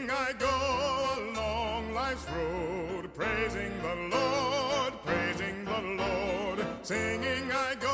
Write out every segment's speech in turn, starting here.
Singing I go along life's road, praising the Lord, praising the Lord. Singing I go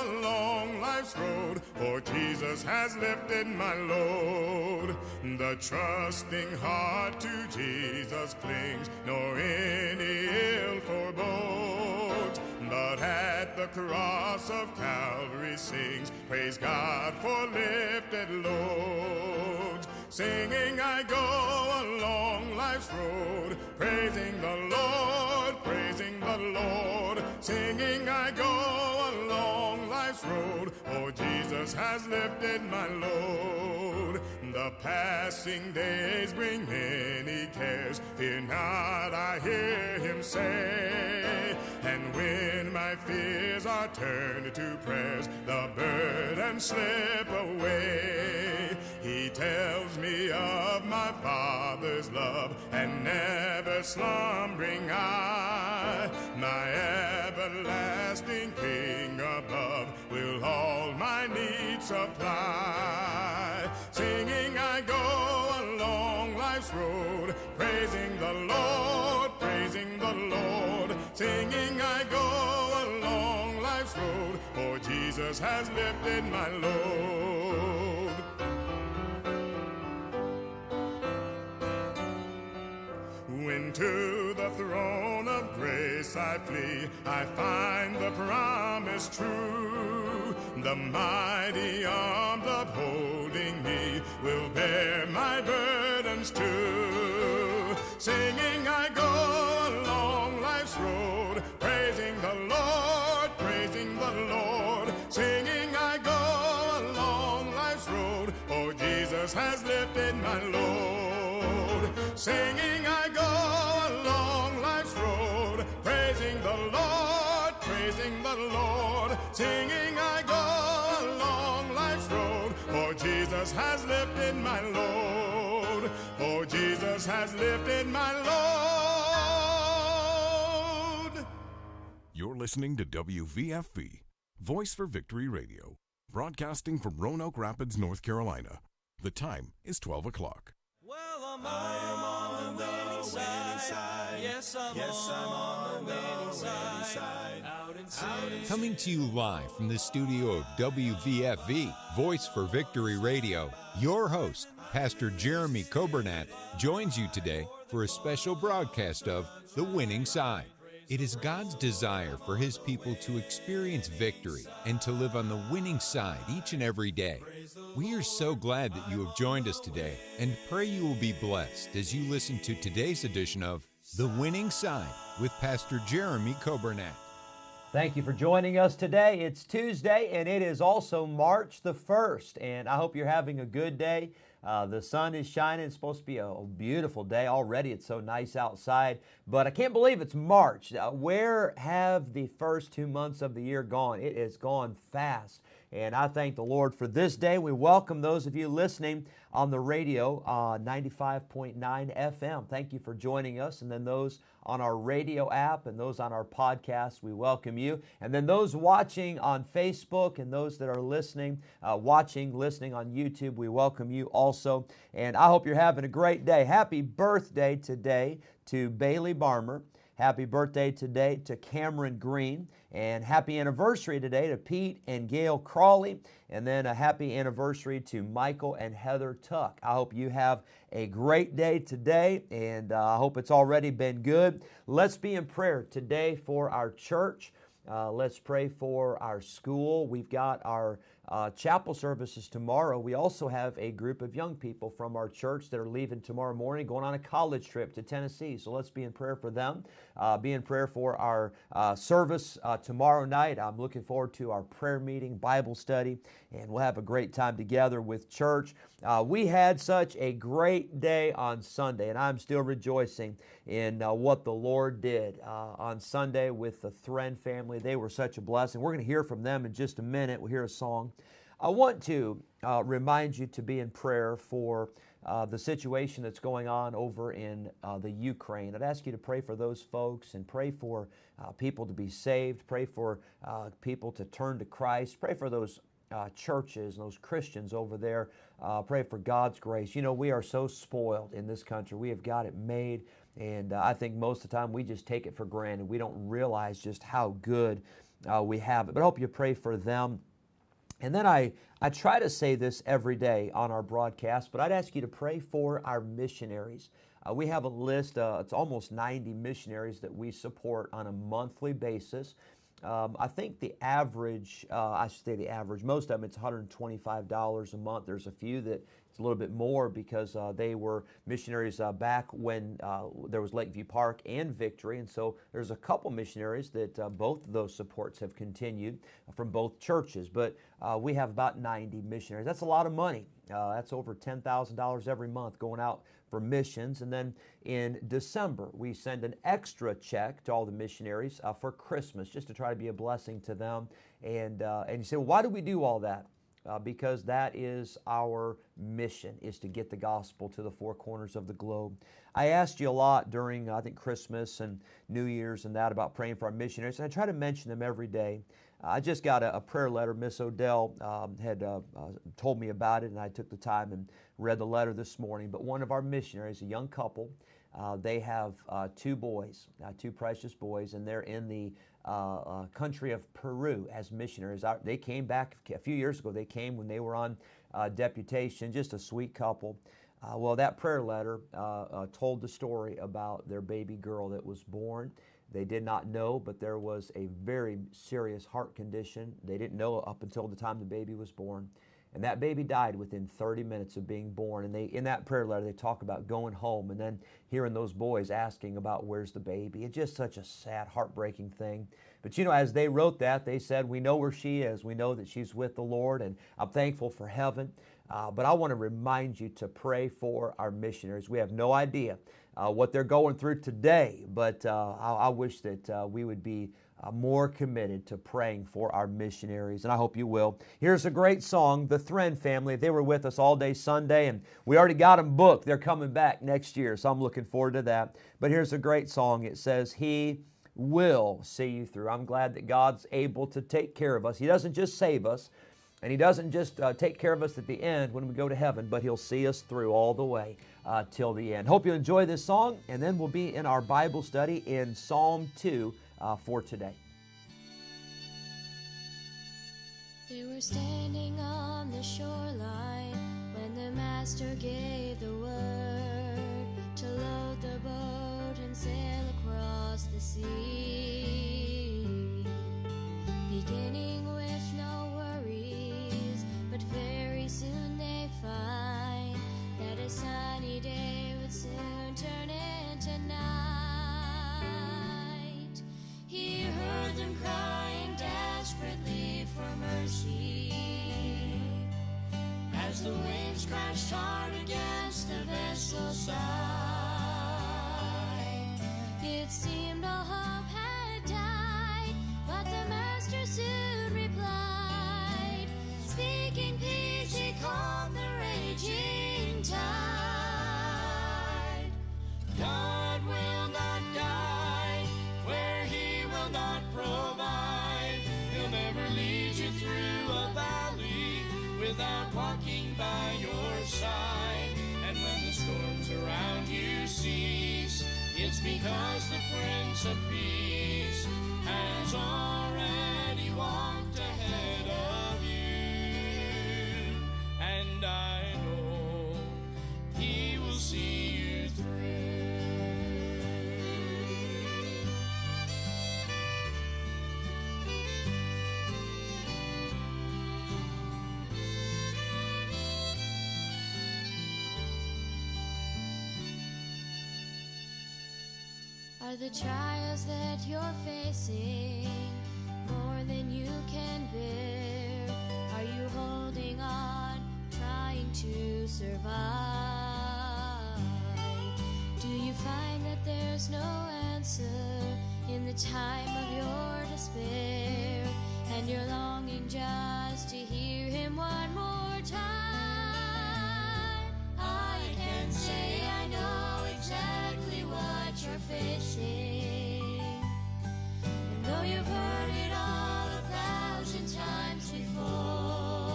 along life's road, for Jesus has lifted my load. The trusting heart to Jesus clings, nor any ill forebodes, but at the cross of Calvary sings, praise God for lifted loads. Singing I go along life's road, praising the Lord, praising the Lord. Singing I go along life's road, for Jesus has lifted my load. The passing days bring many cares, fear not, I hear him say. And when my fears are turned to prayers, the burdens slip away. He tells me of my Father's love and never slumbering eye. My everlasting King above will all my needs supply. Singing I go along life's road, praising the Lord, praising the Lord. Singing I go along life's road, for Jesus has lifted my load. When to the throne of grace I flee, I find the promise true. The mighty arms upholding me will bear my burdens too. Singing I go along life's road, praising the Lord, praising the Lord. Singing I go along life's road, for Jesus has lifted my load. Singing I go along life's road, praising the Lord, praising the Lord. Singing I go along life's road, for Jesus has lifted my load. For Jesus has lifted my load. You're listening to WVFV, Voice for Victory Radio, broadcasting from Roanoke Rapids, North Carolina. The time is 12 o'clock. Well, I am on the winning side. Yes, I'm on the winning side. Out in Coming to you live from the studio of WVFV, Voice for Victory Radio, your host, Pastor Jeremy Coburnett, joins you today for a special broadcast of The Winning Side. It is God's desire for His people to experience victory and to live on the winning side each and every day. We are so glad that you have joined us today and pray you will be blessed as you listen to today's edition of The Winning Side with Pastor Jeremy Coburnett. Thank you for joining us today. It's Tuesday and it is also March the 1st, and I hope you're having a good day. The sun is shining. It's supposed to be a beautiful day already. It's so nice outside, but I can't believe it's March. Where have the first 2 months of the year gone? It has gone fast. And I thank the Lord for this day. We welcome those of you listening on the radio, 95.9 FM. Thank you for joining us. And then those on our radio app and those on our podcast, we welcome you. And then those watching on Facebook and those that are listening on YouTube, we welcome you also. And I hope you're having a great day. Happy birthday today to Bailey Barmer. Happy birthday today to Cameron Green, and happy anniversary today to Pete and Gail Crawley, and then a happy anniversary to Michael and Heather Tuck. I hope you have a great day today, and I hope it's already been good. Let's be in prayer today for our church. Let's pray for our school. We've got our chapel services tomorrow. We also have a group of young people from our church that are leaving tomorrow morning, going on a college trip to Tennessee. So let's be in prayer for them. Be in prayer for our service tomorrow night. I'm looking forward to our prayer meeting, Bible study, and we'll have a great time together with church. We had such a great day on Sunday, and I'm still rejoicing in what the Lord did on Sunday with the Thren family. They were such a blessing. We're going to hear from them in just a minute. We'll hear a song. I want to remind you to be in prayer for the situation that's going on over in the Ukraine. I'd ask you to pray for those folks and pray for people to be saved. Pray for people to turn to Christ. Pray for those churches and those Christians over there. Pray for God's grace. You know, we are so spoiled in this country. We have got it made, and I think most of the time we just take it for granted. We don't realize just how good we have it. But I hope you pray for them. And then I try to say this every day on our broadcast, but I'd ask you to pray for our missionaries. We have a list, it's almost 90 missionaries that we support on a monthly basis. I think the average, I should say the average, most of them it's $125 a month. There's a few that it's a little bit more because they were missionaries back when there was Lakeview Park and Victory. And so there's a couple missionaries that both of those supports have continued from both churches. But we have about 90 missionaries. That's a lot of money. That's over $10,000 every month going out for missions. And then in December, we send an extra check to all the missionaries for Christmas, just to try to be a blessing to them. And you say, well, why do we do all that? Because that is our mission, is to get the gospel to the four corners of the globe. I asked you a lot during, I think, Christmas and New Year's and that about praying for our missionaries, and I try to mention them every day. I just got a prayer letter. Miss Odell had told me about it, and I took the time and read the letter this morning. But one of our missionaries, a young couple, they have two boys, two precious boys, and they're in the country of Peru as missionaries. They came back a few years ago. They came when they were on deputation, just a sweet couple. Well, that prayer letter told the story about their baby girl that was born. They did not know, but there was a very serious heart condition. They didn't know up until the time the baby was born. And that baby died within 30 minutes of being born. And in that prayer letter, they talk about going home and then hearing those boys asking about where's the baby. It's just such a sad, heartbreaking thing. But you know, as they wrote that, they said, we know where she is. We know that she's with the Lord, and I'm thankful for heaven. But I want to remind you to pray for our missionaries. We have no idea what they're going through today, but I wish that we would be more committed to praying for our missionaries, and I hope you will. Here's a great song, the Thren family. They were with us all day Sunday, and we already got them booked. They're coming back next year, so I'm looking forward to that. But here's a great song. It says, He will see you through. I'm glad that God's able to take care of us. He doesn't just save us, and He doesn't just take care of us at the end when we go to heaven, but He'll see us through all the way till the end. Hope you enjoy this song, and then we'll be in our Bible study in Psalm 2 for today. They were standing on the shoreline when the Master gave the word to load the boat and sail across the sea, beginning with no worries, but very soon they find that a sunny day would soon turn into night. He heard them crying desperately for mercy as the waves crashed hard against the vessel's side. It seemed all hope had died, but the Master soon replied, speaking peace, He calmed the raging tide. God will not die where He will not provide. He'll never lead you through a valley without walking by your side. And when the storms around you cease, it's because the Prince of Peace has already walked ahead of you. And I know He will see you through. Are the trials that you're facing more than you can bear? Are you holding on, trying to survive? Do you find that there's no answer in the time of your despair, and you're longing just to hear Him one more time? I can say I know exactly what you're facing, and though you've heard it all 1,000 times before,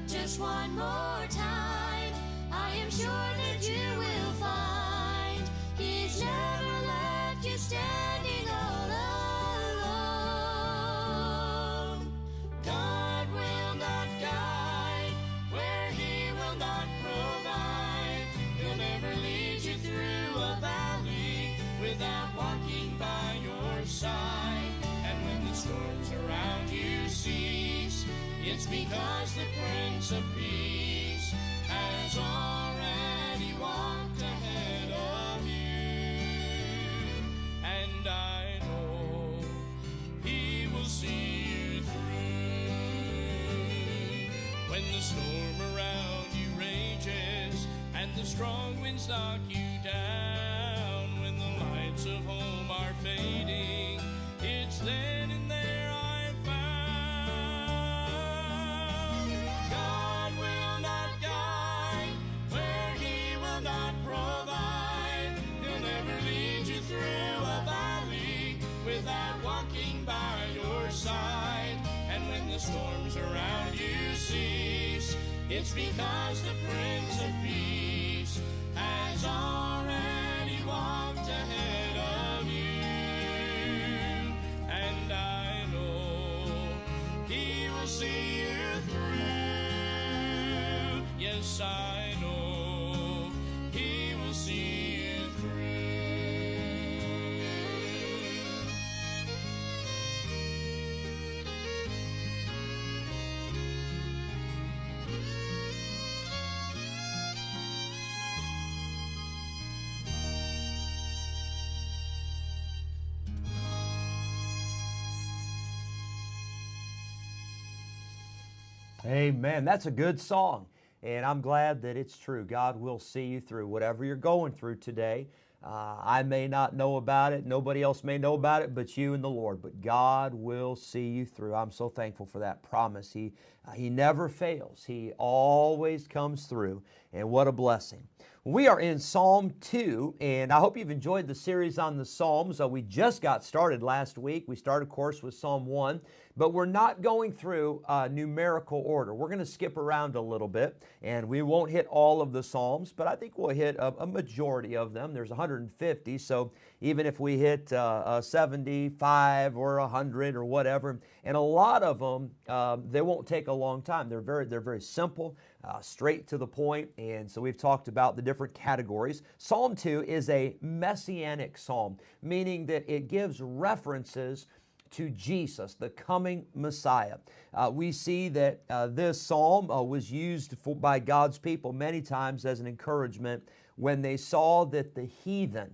just one more time. I am sure that you will find He's never left you standing all alone. God will not guide where He will not provide. He'll never lead you through a valley without walking by your side. And when the storms around you cease, it's because the Prince of Peace has already walked ahead of you. And I know He will see you through. When the storm around you rages and the strong winds knock you down, when the lights of home are fading, it's then and there I'm found. God will not guide where He will not provide. He'll never lead you through a valley without walking by your side. And when the storms around you cease, it's because the Prince of Peace has already walked ahead of you. And I know He will see you through. Yes, I know He will see you through. Amen. That's a good song, and I'm glad that it's true. God will see you through whatever you're going through today. I may not know about it. Nobody else may know about it but you and the Lord. But God will see you through. I'm so thankful for that promise. He never fails. He always comes through, and what a blessing. We are in Psalm 2, and I hope you've enjoyed the series on the Psalms. We just got started last week. We started, of course, with Psalm 1, but we're not going through numerical order. We're going to skip around a little bit, and we won't hit all of the Psalms, but I think we'll hit a majority of them. There's 150, so even if we hit 75 or 100 or whatever, and a lot of them, they won't take a long time. They're very simple, straight to the point, and so we've talked about the different categories. Psalm 2 is a messianic psalm, meaning that it gives references to Jesus, the coming Messiah. We see that this psalm was used by God's people many times as an encouragement when they saw that the heathen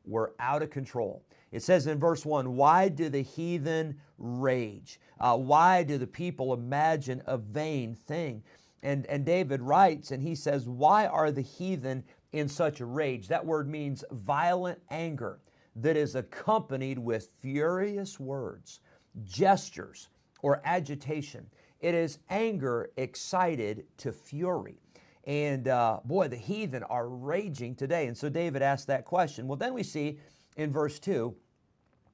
were out of control. It says in verse 1, why do the heathen rage? Why do the people imagine a vain thing? And David writes, and he says, why are the heathen in such a rage? That word means violent anger that is accompanied with furious words, gestures, or agitation. It is anger excited to fury. And boy, the heathen are raging today. And so David asked that question. Well, then we see in verse 2,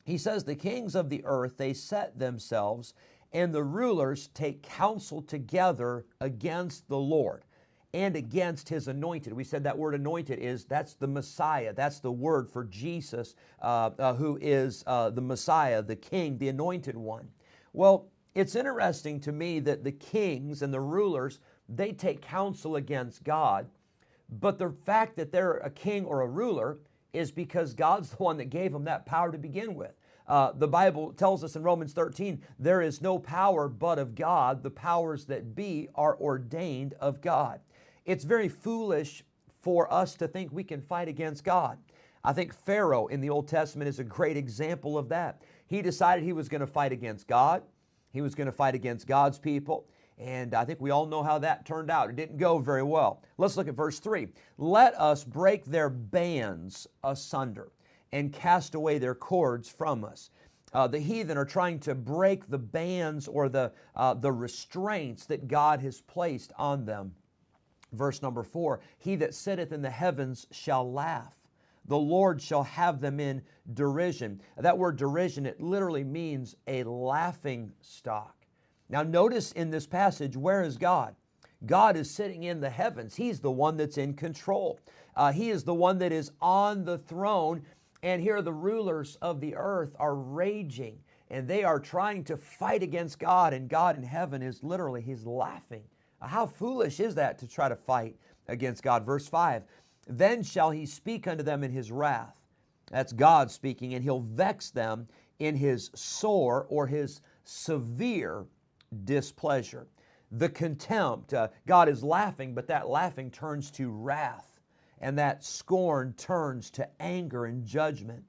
he says, the kings of the earth, they set themselves, and the rulers take counsel together against the Lord and against His anointed. We said that word anointed that's the Messiah. That's the word for Jesus, who is the Messiah, the King, the anointed one. Well, it's interesting to me that the kings and the rulers, they take counsel against God, but the fact that they're a king or a ruler is because God's the one that gave them that power to begin with. The Bible tells us in Romans 13, there is no power but of God. The powers that be are ordained of God. It's very foolish for us to think we can fight against God. I think Pharaoh in the Old Testament is a great example of that. He decided he was going to fight against God. He was going to fight against God's people. And I think we all know how that turned out. It didn't go very well. Let's look at verse 3. Let us break their bands asunder and cast away their cords from us. The heathen are trying to break the bands or the restraints that God has placed on them. Verse number 4, he that sitteth in the heavens shall laugh. The Lord shall have them in derision. That word derision, it literally means a laughing stock. Now notice in this passage, where is God? God is sitting in the heavens. He's the one that's in control. He is the one that is on the throne. And here the rulers of the earth are raging, and they are trying to fight against God, and God in heaven is literally, He's laughing. How foolish is that to try to fight against God? Verse 5, then shall He speak unto them in His wrath. That's God speaking, and He'll vex them in His sore or His severe displeasure. The contempt, God is laughing, but that laughing turns to wrath. And that scorn turns to anger and judgment.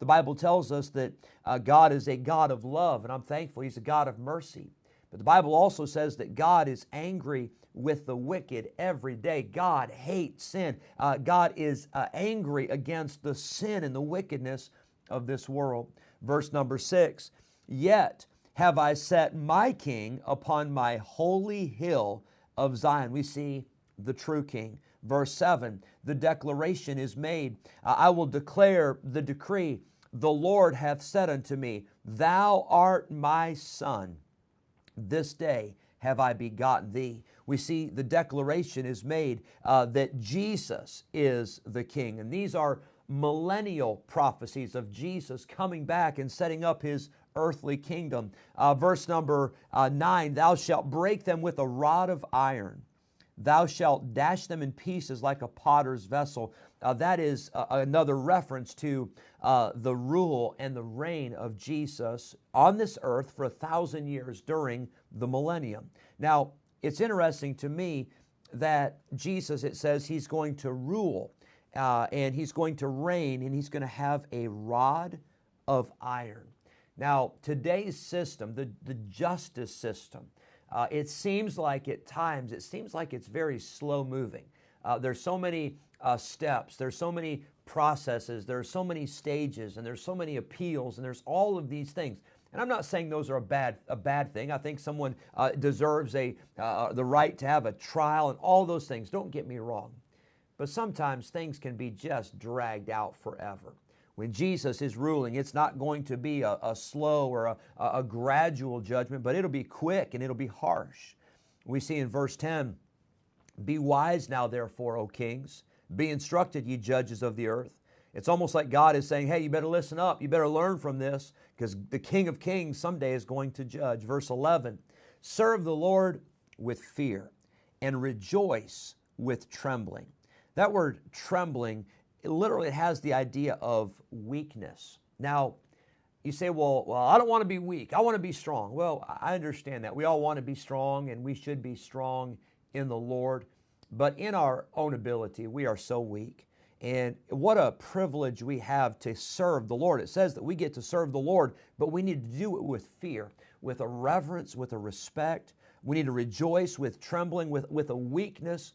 The Bible tells us that God is a God of love, and I'm thankful He's a God of mercy. But the Bible also says that God is angry with the wicked every day. God hates sin. God is angry against the sin and the wickedness of this world. Verse number 6, yet have I set my King upon my holy hill of Zion. We see the true King. Verse 7, the declaration is made. I will declare the decree. The Lord hath said unto me, thou art my son. This day have I begotten thee. We see the declaration is made that Jesus is the King. And these are millennial prophecies of Jesus coming back and setting up His earthly kingdom. Verse number 9, thou shalt break them with a rod of iron. Thou shalt dash them in pieces like a potter's vessel. That is another reference to the rule and the reign of Jesus on this earth for 1,000 years during the millennium. Now, it's interesting to me that Jesus, it says He's going to rule and He's going to reign, and He's going to have a rod of iron. Now, today's system, the justice system, it seems like at times, it seems like it's very slow moving. There's so many steps, there's so many processes, there's so many stages, and there's so many appeals, and there's all of these things. And I'm not saying those are a bad thing. I think someone deserves the right to have a trial and all those things. Don't get me wrong. But sometimes things can be just dragged out forever. When Jesus is ruling, it's not going to be a slow or a gradual judgment, but it'll be quick and it'll be harsh. We see in verse 10, be wise now therefore, O kings, be instructed, ye judges of the earth. It's almost like God is saying, hey, you better listen up, you better learn from this, because the King of Kings someday is going to judge. Verse 11, serve the Lord with fear and rejoice with trembling. That word trembling, it literally has the idea of weakness. Now, you say, well, I don't want to be weak. I want to be strong. Well, I understand that. We all want to be strong, and we should be strong in the Lord. But in our own ability, we are so weak. And what a privilege we have to serve the Lord. It says that we get to serve the Lord, but we need to do it with fear, with a reverence, with a respect. We need to rejoice with trembling, with a weakness,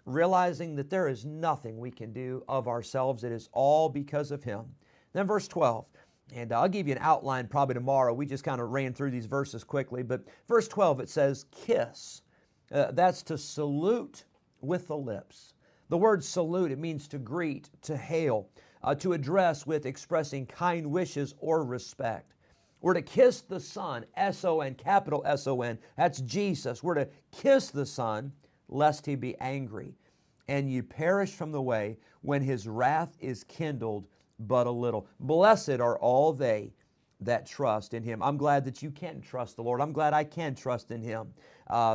realizing that there is nothing we can do of ourselves. It is all because of Him. Then verse 12, and I'll give you an outline probably tomorrow. We just kind of ran through these verses quickly. But verse 12, it says, kiss. That's to salute with the lips. The word salute, it means to greet, to hail, to address with expressing kind wishes or respect. We're to kiss the Son, S-O-N, capital S-O-N. That's Jesus. We're to kiss the Son, lest He be angry, and ye perish from the way when His wrath is kindled but a little. Blessed are all they that trust in Him. I'm glad that you can trust the Lord. I'm glad I can trust in Him.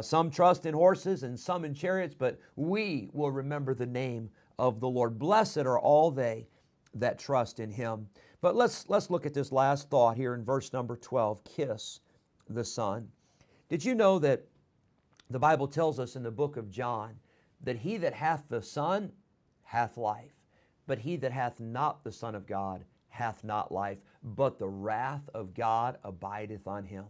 Some trust in horses and some in chariots, but we will remember the name of the Lord. Blessed are all they that trust in Him. But let's look at this last thought here in verse number 12, kiss the Son. Did you know that the Bible tells us in the book of John that he that hath the Son hath life, but he that hath not the Son of God hath not life, but the wrath of God abideth on him.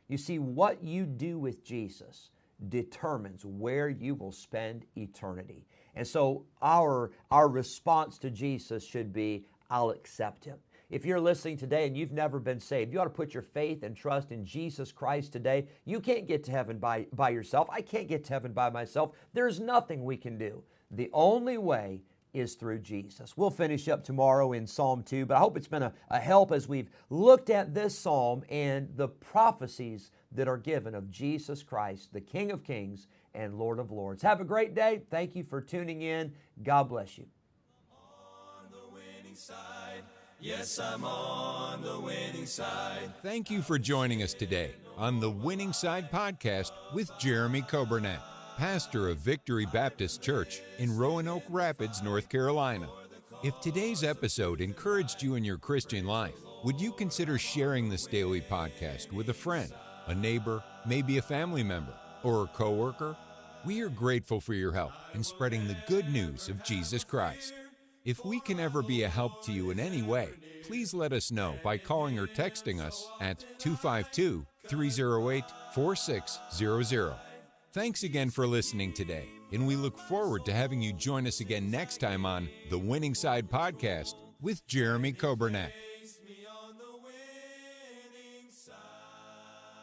You see, what you do with Jesus determines where you will spend eternity. And so our response to Jesus should be, I'll accept Him. If you're listening today and you've never been saved, you ought to put your faith and trust in Jesus Christ today. You can't get to heaven by yourself. I can't get to heaven by myself. There's nothing we can do. The only way is through Jesus. We'll finish up tomorrow in Psalm 2, but I hope it's been a help as we've looked at this psalm and the prophecies that are given of Jesus Christ, the King of Kings and Lord of Lords. Have a great day. Thank you for tuning in. God bless you. On the winning side. Yes, I'm on the winning side. Thank you for joining us today on the Winning Side Podcast with Jeremy Coburnett, pastor of Victory Baptist Church in Roanoke Rapids, North Carolina. If today's episode encouraged you in your Christian life, would you consider sharing this daily podcast with a friend, a neighbor, maybe a family member, or a coworker? We are grateful for your help in spreading the good news of Jesus Christ. If we can ever be a help to you in any way, please let us know by calling or texting us at 252-308-4600. Thanks again for listening today, and we look forward to having you join us again next time on the Winning Side Podcast with Jeremy Coburnett.